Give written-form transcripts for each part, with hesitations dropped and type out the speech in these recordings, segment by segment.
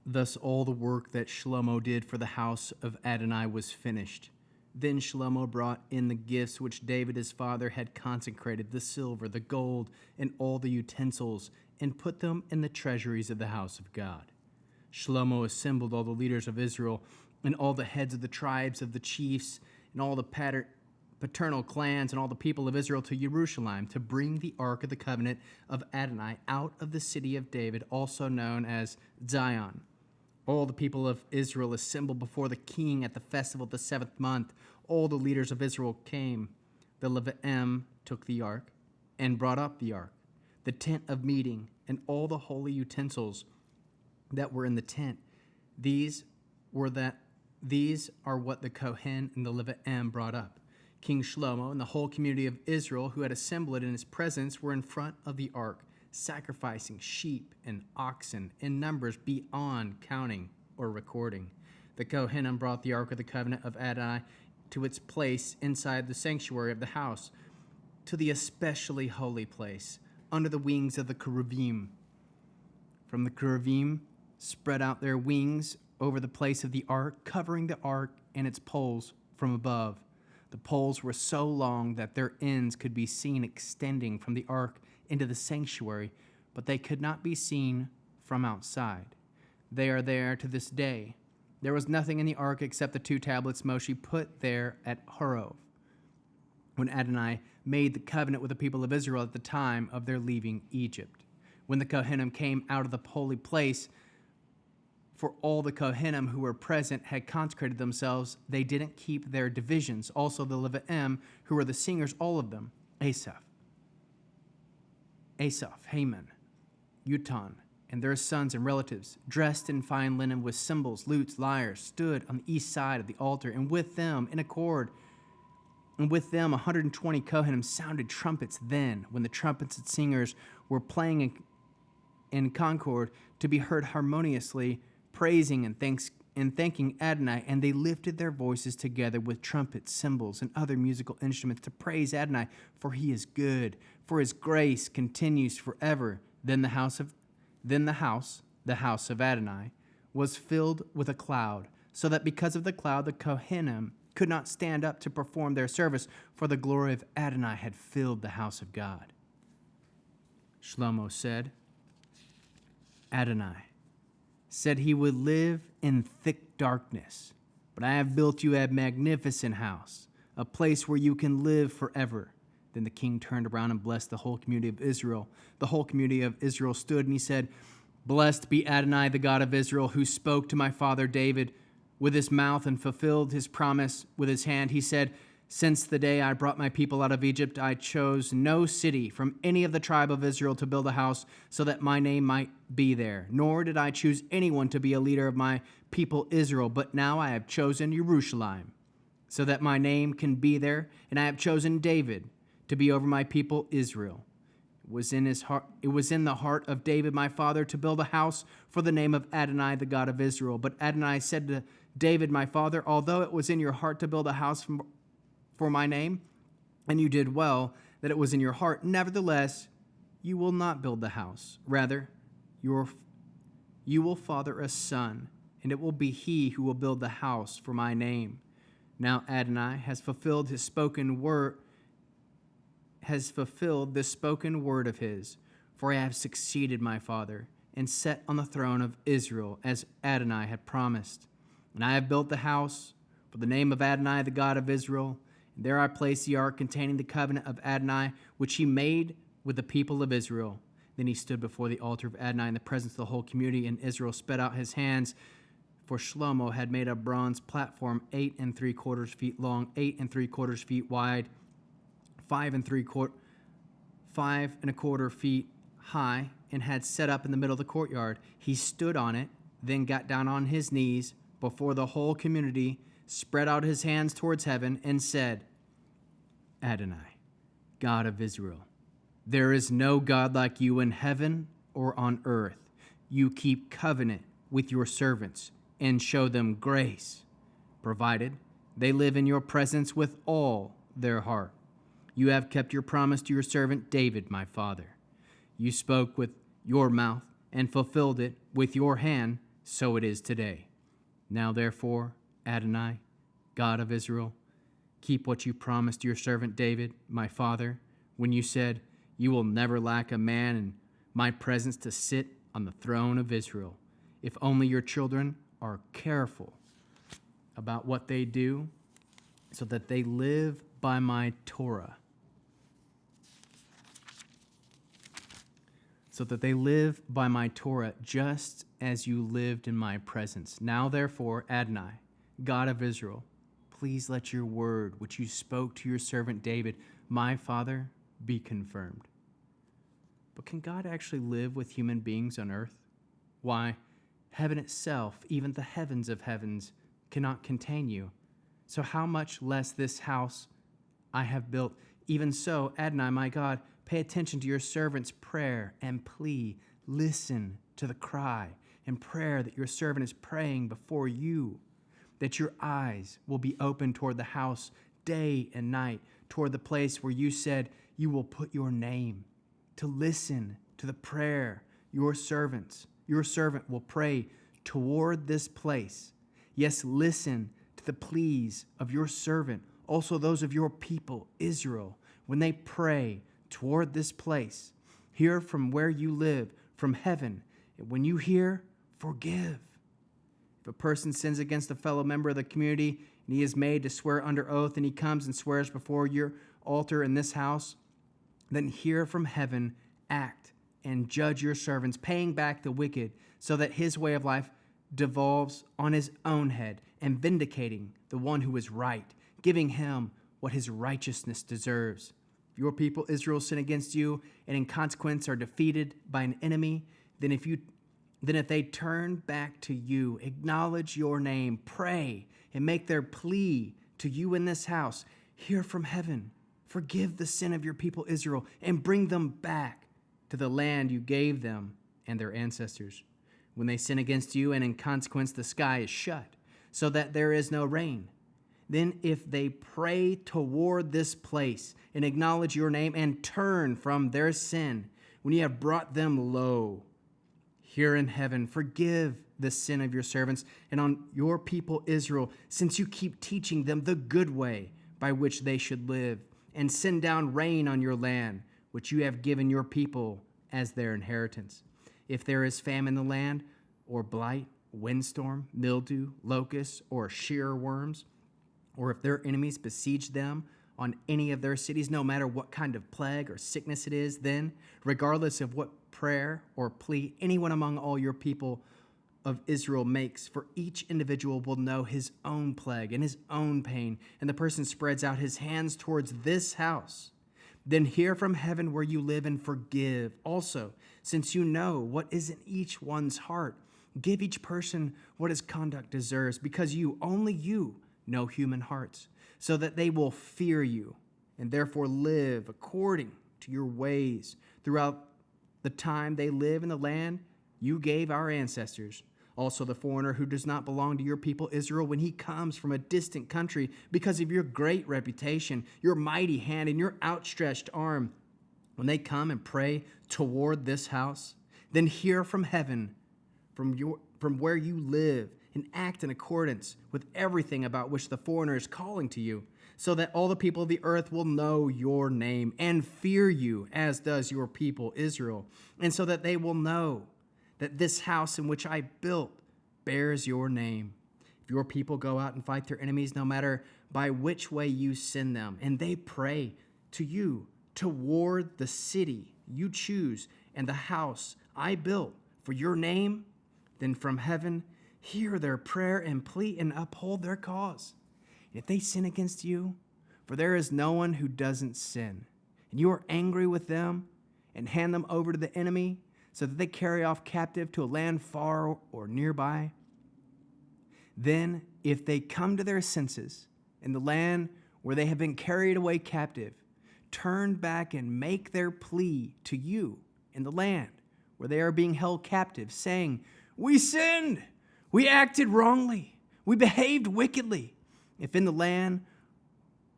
Thus all the work that Shlomo did for the house of Adonai was finished. Then Shlomo brought in the gifts which David his father had consecrated, the silver, the gold, and all the utensils, and put them in the treasuries of the house of God. Shlomo assembled all the leaders of Israel, and all the heads of the tribes of the chiefs, and all the paternal clans, and all the people of Israel to Jerusalem, to bring the ark of the covenant of Adonai out of the city of David, also known as Zion. All the people of Israel assembled before the king at the festival of the 7th month. All the leaders of Israel came. The Leviim took the ark and brought up the ark, the tent of meeting, and all the holy utensils that were in the tent. These are what the Kohen and the Leviim brought up. King Shlomo and the whole community of Israel who had assembled in his presence were in front of the ark, sacrificing sheep and oxen in numbers beyond counting or recording. The Kohanim brought the ark of the covenant of Adonai to its place inside the sanctuary of the house, to the especially holy place, under the wings of the cherubim. From the cherubim spread out their wings over the place of the ark, covering the ark and its poles from above. The poles were so long that their ends could be seen extending from the ark into the sanctuary, but they could not be seen from outside. They are there to this day. There was nothing in the ark except the 2 tablets Moshe put there at Horeb, when Adonai made the covenant with the people of Israel at the time of their leaving Egypt. When the Kohanim came out of the holy place, for all the Kohanim who were present had consecrated themselves, they didn't keep their divisions. Also the Leviim, who were the singers, all of them, Asaph, Haman, Utan, and their sons and relatives, dressed in fine linen with cymbals, lutes, lyres, stood on the east side of the altar, and with them, in accord, and with them 120 Kohanim sounded trumpets then, when the trumpets and singers were playing in concord, to be heard harmoniously, praising and thanking Adonai, and they lifted their voices together with trumpets, cymbals, and other musical instruments to praise Adonai, for he is good, for his grace continues forever. Then the house of Adonai, was filled with a cloud, so that because of the cloud the Kohanim could not stand up to perform their service, for the glory of Adonai had filled the house of God. Shlomo said, Adonai said he would live in thick darkness, but I have built you a magnificent house, a place where you can live forever. Then the king turned around and blessed the whole community of Israel. The whole community of Israel stood, and he said, Blessed be Adonai, the God of Israel, who spoke to my father David with his mouth and fulfilled his promise with his hand. He said, Since the day I brought my people out of Egypt, I chose no city from any of the tribe of Israel to build a house so that my name might be there. Nor did I choose anyone to be a leader of my people Israel. But now I have chosen Jerusalem so that my name can be there, and I have chosen David to be over my people Israel. It was in the heart of David my father to build a house for the name of Adonai, the God of Israel. But Adonai said to David my father, Although it was in your heart to build a house for my name, and you did well that it was in your heart, nevertheless you will not build the house. Rather, you will father a son, and it will be he who will build the house for my name. Now Adonai has fulfilled this spoken word of his, for I have succeeded my father and set on the throne of Israel as Adonai had promised. And I have built the house for the name of Adonai, the God of Israel. And there I placed the ark containing the covenant of Adonai, which he made with the people of Israel. Then he stood before the altar of Adonai in the presence of the whole community, and Israel spread out his hands. For Shlomo had made a bronze platform 8 3/4 feet long, 8 3/4 feet wide, 5 1/4 feet high, and had set up in the middle of the courtyard. He stood on it, then got down on his knees before the whole community, spread out his hands towards heaven, and said, Adonai, God of Israel, there is no God like you in heaven or on earth. You keep covenant with your servants and show them grace, provided they live in your presence with all their heart. You have kept your promise to your servant David, my father. You spoke with your mouth and fulfilled it with your hand, so it is today. Now therefore, Adonai, God of Israel, keep what you promised your servant David, my father, when you said, you will never lack a man in my presence to sit on the throne of Israel, if only your children are careful about what they do, so that they live by my Torah. So that they live by my Torah, just as you lived in my presence. Now, therefore, Adonai, God of Israel, please let your word, which you spoke to your servant David, my father, be confirmed. But can God actually live with human beings on earth? Why, heaven itself, even the heavens of heavens, cannot contain you. So how much less this house I have built? Even so, Adonai, my God, pay attention to your servant's prayer and plea. Listen to the cry and prayer that your servant is praying before you, that your eyes will be open toward the house day and night, toward the place where you said you will put your name, to listen to the prayer your servant will pray toward this place. Yes, listen to the pleas of your servant, also those of your people, Israel, when they pray toward this place. Hear from where you live, from heaven. And when you hear, forgive. If a person sins against a fellow member of the community, and he is made to swear under oath, and he comes and swears before your altar in this house, then hear from heaven, act, and judge your servants, paying back the wicked, so that his way of life devolves on his own head, and vindicating the one who is right, giving him what his righteousness deserves. If your people Israel sin against you, and in consequence are defeated by an enemy, then if they turn back to you, acknowledge your name, pray, and make their plea to you in this house, hear from heaven, forgive the sin of your people Israel, and bring them back to the land you gave them and their ancestors. When they sin against you, and in consequence the sky is shut, so that there is no rain, then if they pray toward this place and acknowledge your name and turn from their sin, when you have brought them low, here in heaven, forgive the sin of your servants and on your people Israel, since you keep teaching them the good way by which they should live, and send down rain on your land, which you have given your people as their inheritance. If there is famine in the land, or blight, windstorm, mildew, locusts, or shearer worms, or if their enemies besiege them on any of their cities, no matter what kind of plague or sickness it is, then, regardless of what prayer or plea anyone among all your people of Israel makes, for each individual will know his own plague and his own pain, and the person spreads out his hands towards this house, then hear from heaven where you live and forgive. Also, since you know what is in each one's heart, give each person what his conduct deserves, because you, only you, know human hearts, so that they will fear you and therefore live according to your ways throughout the time they live in the land you gave our ancestors. Also the foreigner who does not belong to your people Israel, when he comes from a distant country, because of your great reputation, your mighty hand, and your outstretched arm, when they come and pray toward this house, then hear from heaven, from where you live, and act in accordance with everything about which the foreigner is calling to you, so that all the people of the earth will know your name and fear you, as does your people Israel, and so that they will know that this house in which I built bears your name. If your people go out and fight their enemies, no matter by which way you send them, and they pray to you toward the city you choose and the house I built for your name, then from heaven hear their prayer and plea and uphold their cause. And if they sin against you, for there is no one who doesn't sin, and you are angry with them and hand them over to the enemy, so that they carry off captive to a land far or nearby, then if they come to their senses in the land where they have been carried away captive, turn back and make their plea to you in the land where they are being held captive, saying, we sinned, we acted wrongly, we behaved wickedly. If in the land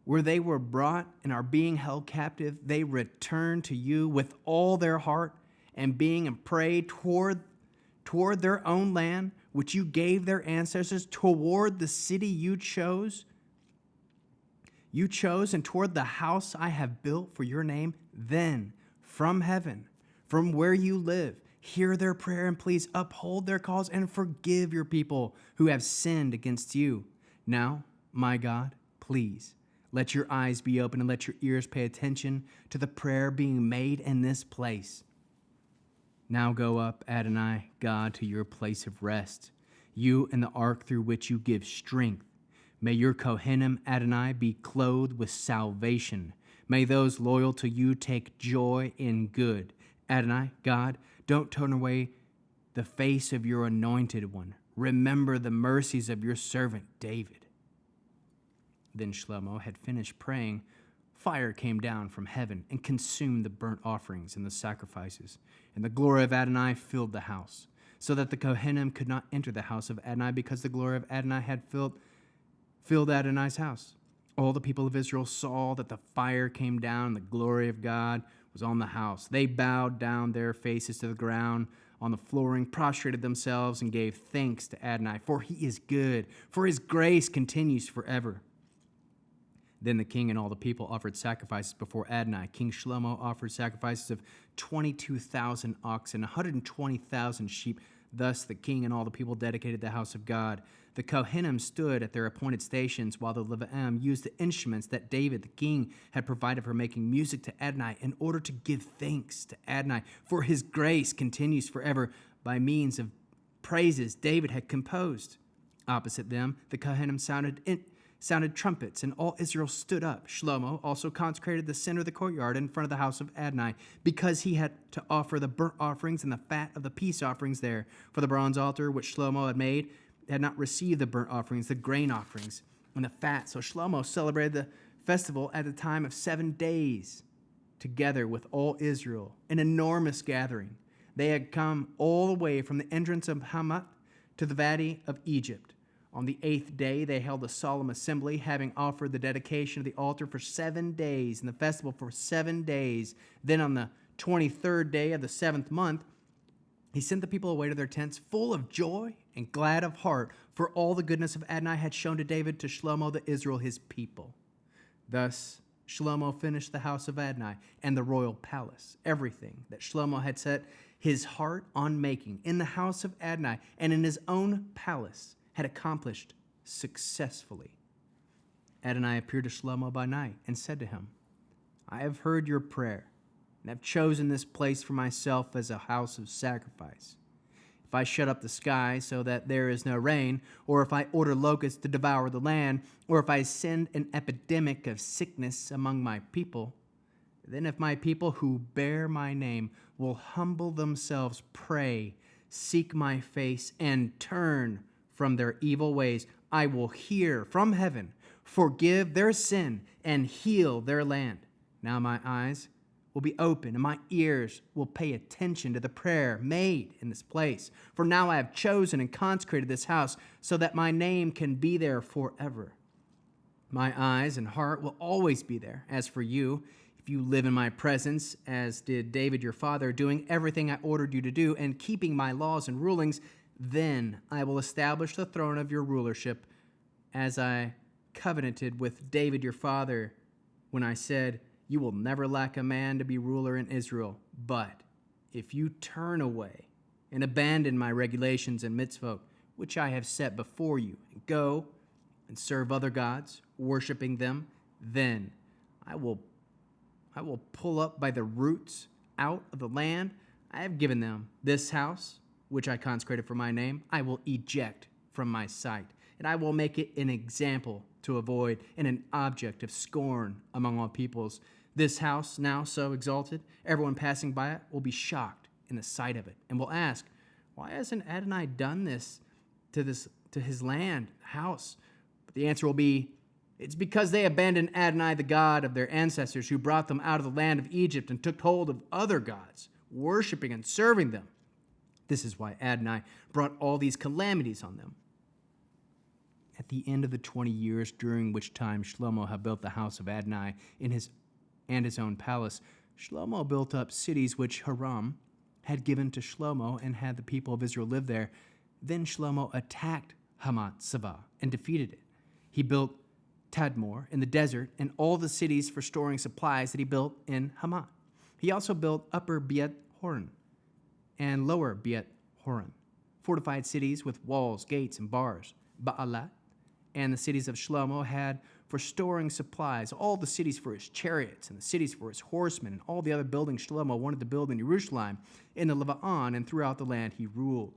where they were brought and are being held captive, they return to you with all their heart, and being and pray toward their own land which you gave their ancestors, toward the city you chose, and toward the house I have built for your name, then from heaven, from where you live, hear their prayer and please uphold their cause and forgive your people who have sinned against you. Now, my God, please let your eyes be open and let your ears pay attention to the prayer being made in this place. Now go up, Adonai, God, to your place of rest, you and the ark through which you give strength. May your Kohanim, Adonai, be clothed with salvation. May those loyal to you take joy in good. Adonai, God, don't turn away the face of your anointed one. Remember the mercies of your servant David. Then Shlomo had finished praying. Fire came down from heaven and consumed the burnt offerings and the sacrifices, and the glory of Adonai filled the house, so that the Kohanim could not enter the house of Adonai because the glory of Adonai had filled Adonai's house. All the people of Israel saw that the fire came down and the glory of God was on the house. They bowed down their faces to the ground on the flooring, prostrated themselves, and gave thanks to Adonai, for he is good, for his grace continues forever. Then the king and all the people offered sacrifices before Adonai. King Shlomo offered sacrifices of 22,000 oxen, 120,000 sheep. Thus the king and all the people dedicated the house of God. The Kohanim stood at their appointed stations, while the Leviim used the instruments that David the king had provided for making music to Adonai in order to give thanks to Adonai, for his grace continues forever, by means of praises David had composed. Opposite them, the Kohanim sounded trumpets, and all Israel stood up. Shlomo also consecrated the center of the courtyard in front of the house of Adonai, because he had to offer the burnt offerings and the fat of the peace offerings there. For the bronze altar which Shlomo had made had not received the burnt offerings, the grain offerings, and the fat. So Shlomo celebrated the festival at the time of 7 days, together with all Israel, an enormous gathering. They had come all the way from the entrance of Hamath to the valley of Egypt. On the 8th day, they held a solemn assembly, having offered the dedication of the altar for 7 days and the festival for 7 days. Then on the 23rd day of the 7th month, he sent the people away to their tents full of joy and glad of heart, for all the goodness of Adonai had shown to David, to Shlomo the Israel, his people. Thus Shlomo finished the house of Adonai and the royal palace. Everything that Shlomo had set his heart on making in the house of Adonai and in his own palace had accomplished successfully. Adonai appeared to Shlomo by night and said to him, I have heard your prayer and have chosen this place for myself as a house of sacrifice. If I shut up the sky so that there is no rain, or if I order locusts to devour the land, or if I send an epidemic of sickness among my people, then if my people who bear my name will humble themselves, pray, seek my face, and turn from their evil ways, I will hear from heaven, forgive their sin, and heal their land. Now my eyes will be open, and my ears will pay attention to the prayer made in this place. For now I have chosen and consecrated this house, so that my name can be there forever. My eyes and heart will always be there. As for you, if you live in my presence, as did David your father, doing everything I ordered you to do, and keeping my laws and rulings, then I will establish the throne of your rulership, as I covenanted with David your father, when I said, you will never lack a man to be ruler in Israel. But if you turn away and abandon my regulations and mitzvot, which I have set before you, and go and serve other gods, worshiping them, then I will pull up by the roots out of the land I have given them. This house, which I consecrated for my name, I will eject from my sight, and I will make it an example to avoid and an object of scorn among all peoples. This house, now so exalted, everyone passing by it will be shocked in the sight of it, and will ask, why hasn't Adonai done this to his land, house? But the answer will be, it's because they abandoned Adonai, the God of their ancestors, who brought them out of the land of Egypt and took hold of other gods, worshiping and serving them. This is why Adonai brought all these calamities on them. At the end of the 20 years during which time Shlomo had built the house of Adonai in his own palace, Shlomo built up cities which Hiram had given to Shlomo, and had the people of Israel live there. Then Shlomo attacked Hamat Sava and defeated it. He built Tadmor in the desert and all the cities for storing supplies that he built in Hamat. He also built Upper Beit Horon and Lower Beit Horon, fortified cities with walls, gates, and bars. Baalat and the cities of Shlomo had for storing supplies, all the cities for his chariots and the cities for his horsemen, and all the other buildings Shlomo wanted to build in Jerusalem, in the Lebanon, and throughout the land he ruled.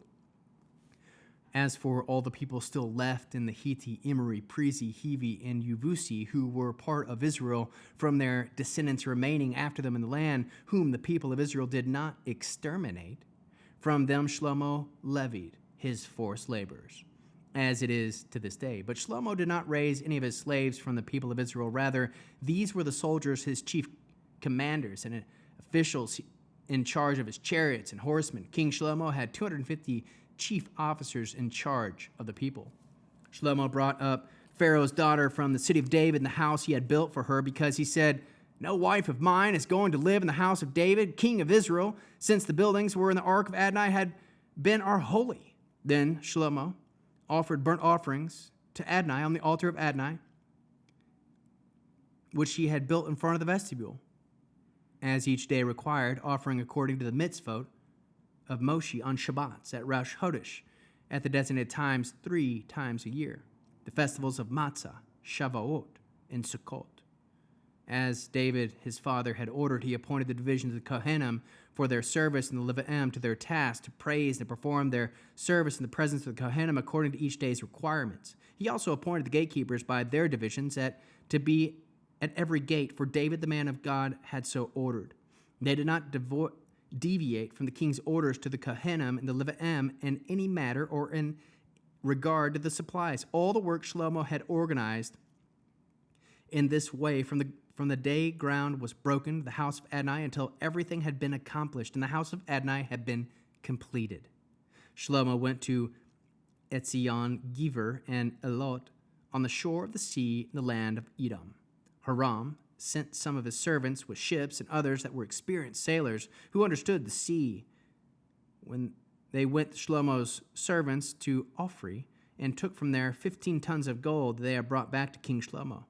As for all the people still left in the Hitti, Imri, Prizi, Hivi, and Yevusi, who were part of Israel from their descendants remaining after them in the land, whom the people of Israel did not exterminate, from them Shlomo levied his forced laborers, as it is to this day. But Shlomo did not raise any of his slaves from the people of Israel. Rather, these were the soldiers, his chief commanders and officials in charge of his chariots and horsemen. King Shlomo had 250 chief officers in charge of the people. Shlomo brought up Pharaoh's daughter from the city of David in the house he had built for her, because he said, "No wife of mine is going to live in the house of David, king of Israel, since the buildings were in the ark of Adonai had been our holy." Then Shlomo offered burnt offerings to Adonai on the altar of Adonai, which he had built in front of the vestibule, as each day required, offering according to the mitzvot of Moshe on Shabbats at Rosh Chodesh at the designated times 3 times a year, the festivals of Matzah, Shavuot, and Sukkot. As David, his father, had ordered, he appointed the divisions of the Kohanim for their service and the Levi'im to their task to praise and perform their service in the presence of the Kohanim according to each day's requirements. He also appointed the gatekeepers by their divisions to be at every gate, for David, the man of God, had so ordered. They did not deviate from the king's orders to the Kohanim and the Levi'im in any matter or in regard to the supplies. All the work Shlomo had organized in this way from the day ground was broken, the house of Adonai, until everything had been accomplished and the house of Adonai had been completed. Shlomo went to Etzion Gever and Elot on the shore of the sea in the land of Edom. Hiram sent some of his servants with ships and others that were experienced sailors who understood the sea. When they went, Shlomo's servants, to Ophri and took from there 15 tons of gold that they had brought back to King Shlomo.